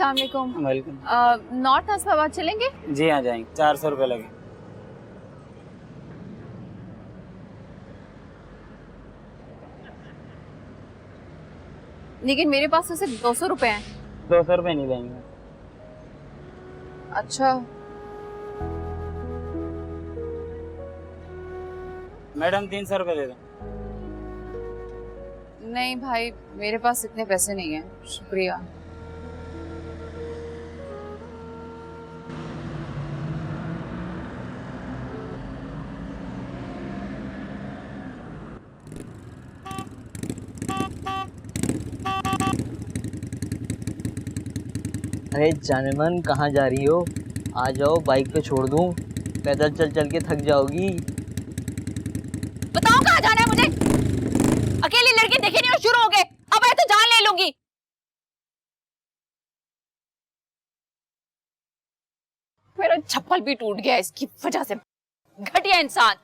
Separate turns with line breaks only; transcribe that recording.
अस्सलाम वालेकुम।
Welcome.
North Nazimabad चलेंगे?
जी हाँ जाएंगे, 400 रुपये लगे।
लेकिन मेरे पास तो सिर्फ 200 रुपए हैं।
200 रुपये नहीं देंगे।
अच्छा,
मैडम 300 रुपये दे दो।
नहीं भाई, मेरे पास इतने पैसे नहीं हैं, शुक्रिया।
अरे जानमन, कहाँ जा रही हो? आ जाओ, बाइक पे छोड़ दूं। पैदल चल चल के थक जाओगी।
बताओ कहाँ जाना है मुझे? अकेली लड़की देखे नहीं हो, शुरू हो गए। अब आए तो जान ले लूंगी। मेरा चप्पल भी टूट गया इसकी वजह से। घटिया इंसान।